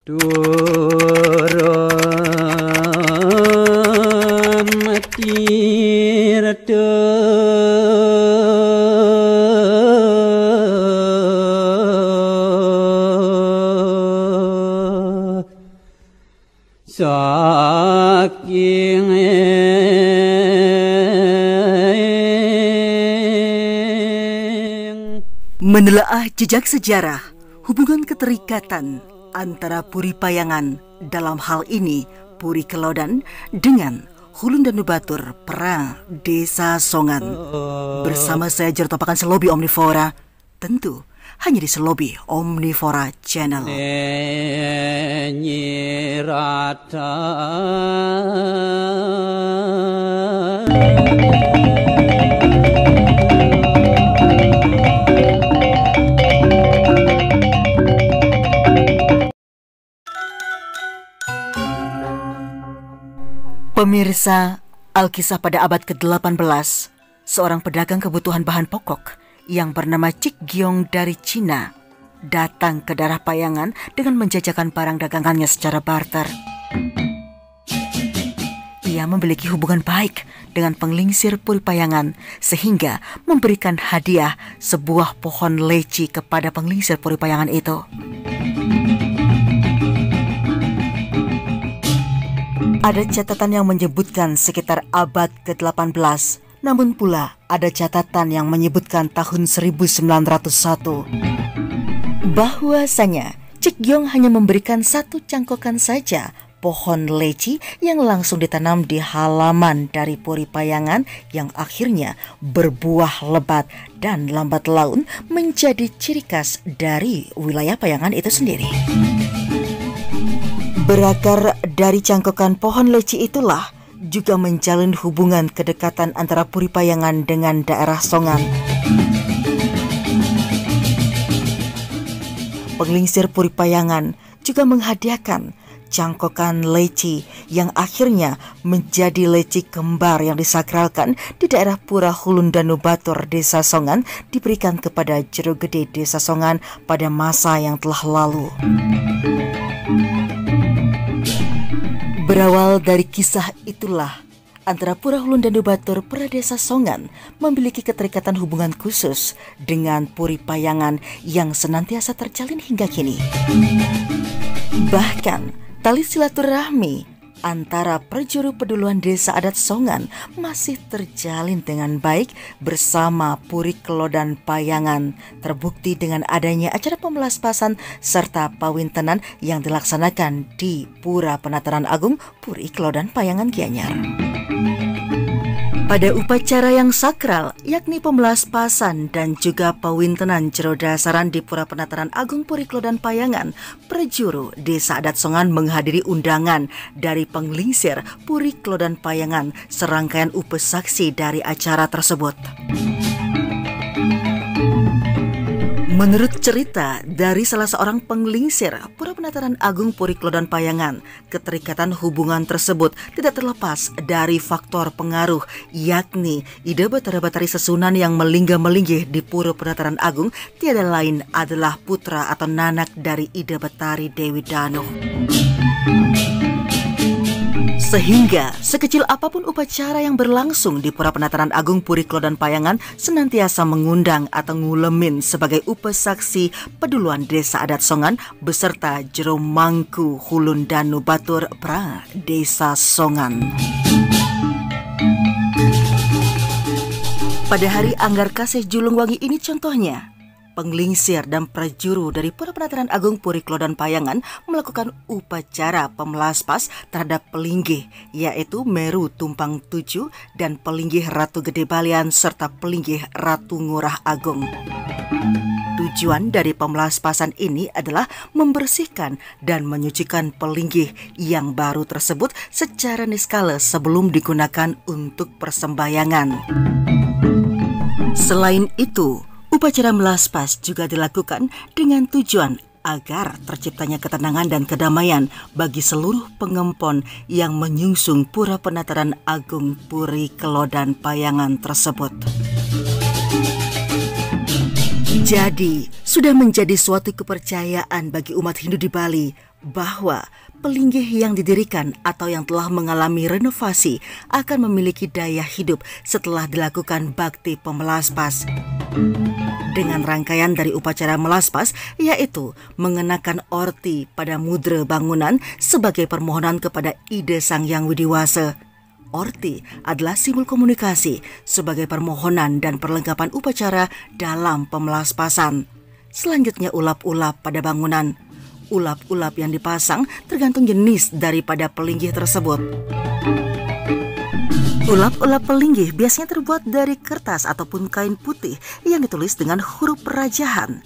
Turun tirta saking menelaah jejak sejarah hubungan keterikatan antara Puri Payangan, dalam hal ini Puri Kelodan, dengan Hulun Danubatur Pra Desa Songan. Bersama saya Jertopakan Selobi Omnivora, tentu hanya di Selobi Omnivora Channel. Pemirsa, Alkisah pada abad ke-18, seorang pedagang kebutuhan bahan pokok yang bernama Cik Giong dari Cina datang ke daerah Payangan dengan menjajakan barang dagangannya secara barter. Ia memiliki hubungan baik dengan penglingsir Puri Payangan sehingga memberikan hadiah sebuah pohon leci kepada penglingsir Puri Payangan itu. Ada catatan yang menyebutkan sekitar abad ke-18, namun pula ada catatan yang menyebutkan tahun 1901. Bahwasanya Cik Giong hanya memberikan satu cangkokan saja pohon leci yang langsung ditanam di halaman dari Puri Payangan yang akhirnya berbuah lebat dan lambat laun menjadi ciri khas dari wilayah Payangan itu sendiri. Berakar dari cangkokan pohon leci itulah juga menjalin hubungan kedekatan antara Puri Payangan dengan daerah Songan. Penglingsir Puri Payangan juga menghadiahkan cangkokan leci yang akhirnya menjadi leci kembar yang disakralkan di daerah Pura Hulun Danubatur Desa Songan, diberikan kepada Jero Gede Desa Songan pada masa yang telah lalu. Berawal dari kisah itulah, antara Pura Hulun Danubatur Pra Desa Songan memiliki keterikatan hubungan khusus dengan Puri Payangan yang senantiasa terjalin hingga kini. Bahkan, tali silaturahmi antara perjuru peduluan desa adat Songan masih terjalin dengan baik bersama Puri Kelodan Payangan, terbukti dengan adanya acara pemelaspasan serta pawintenan yang dilaksanakan di Pura Penataran Agung Puri Kelodan Payangan Gianyar. Pada upacara yang sakral, yakni pemelaspasan dan juga pawintenan jero dasaran di Pura Penataran Agung Puri Kelodan Payangan, perjuru desa adat Songan menghadiri undangan dari penglingsir Puri Kelodan Payangan, serangkaian upes saksi dari acara tersebut. Menurut cerita dari salah seorang penglingsir Pura Penataran Agung Puri Kelodan Payangan, keterikatan hubungan tersebut tidak terlepas dari faktor pengaruh, yakni ide Batara-Batari Sesunan yang melinggah-melinggih di Pura Penataran Agung tiada lain adalah putra atau nanak dari Ida Betari Dewi Danuh. Sehingga sekecil apapun upacara yang berlangsung di Pura Penataran Agung Puri Kelodan Payangan senantiasa mengundang atau ngulemin sebagai upes saksi peduluan desa adat Songan beserta jero mangku Hulun Danubatur Pra Desa Songan. Pada hari Anggar Kasih Julungwangi ini contohnya, penglingsir dan prajuru dari Pura Penataran Agung Puri Kelodan Payangan melakukan upacara pemelaspas terhadap pelinggih, yaitu Meru Tumpang Tujuh dan pelinggih Ratu Gede Balian serta pelinggih Ratu Ngurah Agung. Tujuan dari pemelaspasan ini adalah membersihkan dan menyucikan pelinggih yang baru tersebut secara niskala sebelum digunakan untuk persembahyangan. Selain itu, upacara melaspas juga dilakukan dengan tujuan agar terciptanya ketenangan dan kedamaian bagi seluruh pengempon yang menyungsung Pura Penataran Agung Puri Kelodan Payangan tersebut. Jadi, sudah menjadi suatu kepercayaan bagi umat Hindu di Bali bahwa pelinggih yang didirikan atau yang telah mengalami renovasi akan memiliki daya hidup setelah dilakukan bakti pemelaspas. Dengan rangkaian dari upacara melaspas, yaitu mengenakan orti pada mudra bangunan sebagai permohonan kepada Ida Sang Hyang Widiwasa. Orti adalah simbol komunikasi sebagai permohonan dan perlengkapan upacara dalam pemelaspasan. Selanjutnya ulap-ulap pada bangunan. Ulap-ulap yang dipasang tergantung jenis daripada pelinggih tersebut. Ulap-ulap pelinggih biasanya terbuat dari kertas ataupun kain putih yang ditulis dengan huruf perajahan.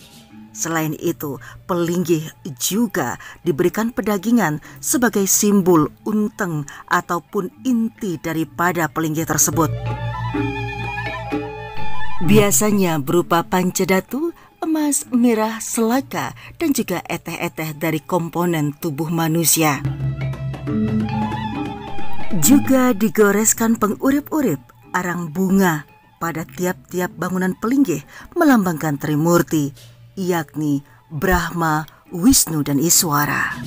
Selain itu, pelinggih juga diberikan pedagingan sebagai simbol unteng ataupun inti daripada pelinggih tersebut. Biasanya berupa pancadatu, emas, merah, selaka, dan juga eteh-eteh dari komponen tubuh manusia. Juga digoreskan pengurip-urip arang bunga pada tiap-tiap bangunan pelinggih melambangkan Trimurti, yakni Brahma, Wisnu, dan Iswara.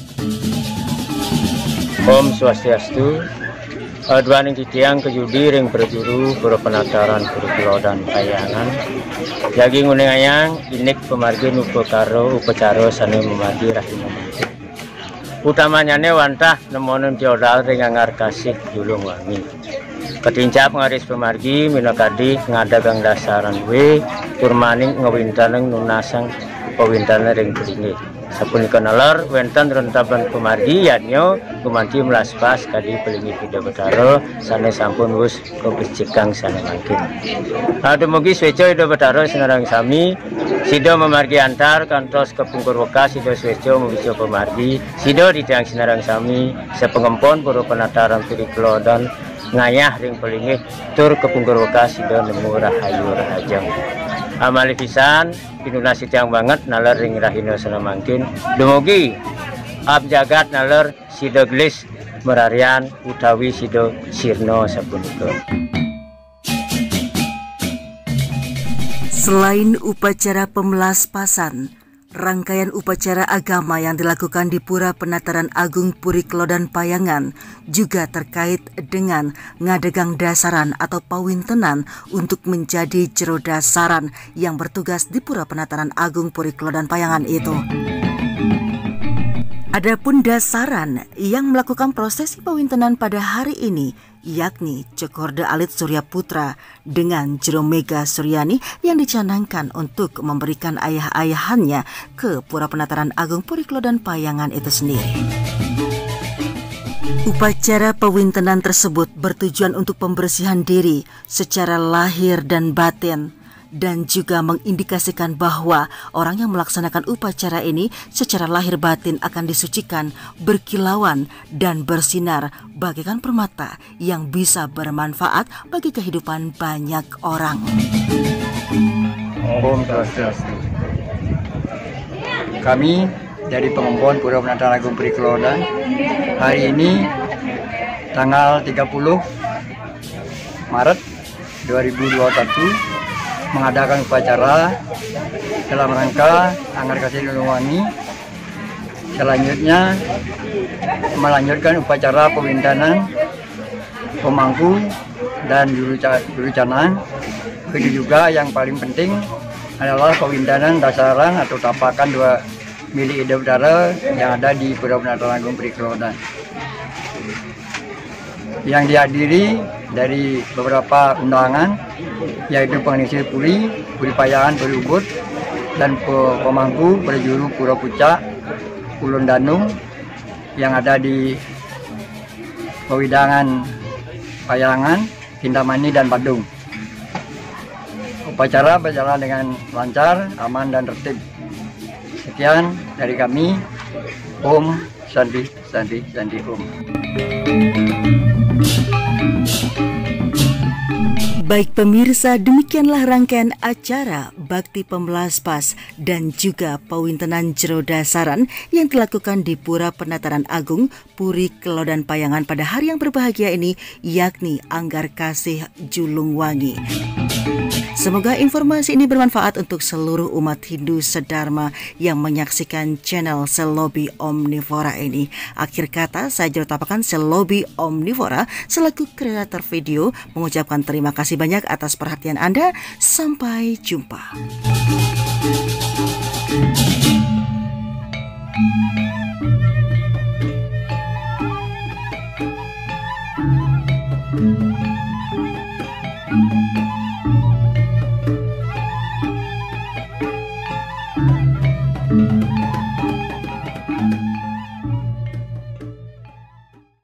Om Swastiastu. Dwaning titiang kejudi ring berjuru pura penataran puri dan payangan. Jagi nguningayang inik pemargi upakaro upacara sane memargi rahim. Utamanya ne wantah nemonen tiodal ring angar kasih julung wangi. Ketincap ngaris pemargi minakadi ngadagang dasaran we turmaning ngawintaneng nunasang pawintaneng ring pelinggih. Sapunika nalar wenten rentaban pemargi yanyo gumanti melaspas kadi pelinggih Ida Betara sane sampun wus kebecikang sane mangkin. Dumugi sweco Ida Betara sinarang sami sido memargi antar kantos kepungkur weka sido sweco mebiso pemargi sido ditiang sinarang sami sepengempon pura penataran puri kelodan ngayah ring pelinggih tur kepungkur weka sido nemu rahayu rahajang. Amali pisan pinunasi tiang banget nalar ring rahina sanamangkin dumugi abjagat nalar sido gelis merarian utawi sido sirno sapunika. Selain upacara pemelaspasan, rangkaian upacara agama yang dilakukan di Pura Penataran Agung Puri Klodan Payangan juga terkait dengan ngadegang dasaran atau pawintenan untuk menjadi jero dasaran yang bertugas di Pura Penataran Agung Puri Klodan Payangan itu. Adapun dasaran yang melakukan prosesi pawintenan pada hari ini yakni Cokorda Alit Surya Putra dengan Jero Mega Suryani yang dicanangkan untuk memberikan ayah-ayahannya ke Pura Penataran Agung Puri Klodan Payangan itu sendiri. Upacara pawintenan tersebut bertujuan untuk pembersihan diri secara lahir dan batin, dan juga mengindikasikan bahwa orang yang melaksanakan upacara ini secara lahir batin akan disucikan, berkilauan, dan bersinar bagaikan permata yang bisa bermanfaat bagi kehidupan banyak orang. Om Swastiastu. Kami dari Pengempon Pura Penataran Agung Puri Klodan hari ini tanggal 30 Maret 2021 mengadakan upacara dalam rangka Anggar Kasih Julungwangi. Selanjutnya melanjutkan upacara pewintanan, pemangku, dan juru canang. Begitu juga yang paling penting adalah pewintanan dasaran atau tapakan dua milik Ida Betara yang ada di Pura Penataran Agung Puri Klodan. Yang dihadiri dari beberapa undangan, yaitu pengisi Puri Payangan, Puri Ubud, dan pemangku berjuru Pura Pucak, Ulun Danung yang ada di Pewidangan Payangan, Kintamani, dan Badung. Upacara berjalan dengan lancar, aman, dan tertib. Sekian dari kami. Om Santi Santi Santi Om. Baik pemirsa, demikianlah rangkaian acara Bakti Pemelaspas dan juga Pawintenan Jero Dasaran yang dilakukan di Pura Penataran Agung Puri Klodan Payangan pada hari yang berbahagia ini, yakni Anggar Kasih Julungwangi. Semoga informasi ini bermanfaat untuk seluruh umat Hindu sedharma yang menyaksikan channel Selobi Omnivora ini. Akhir kata, saya Tapakan Selobi Omnivora selaku kreator video mengucapkan terima kasih banyak atas perhatian Anda. Sampai jumpa.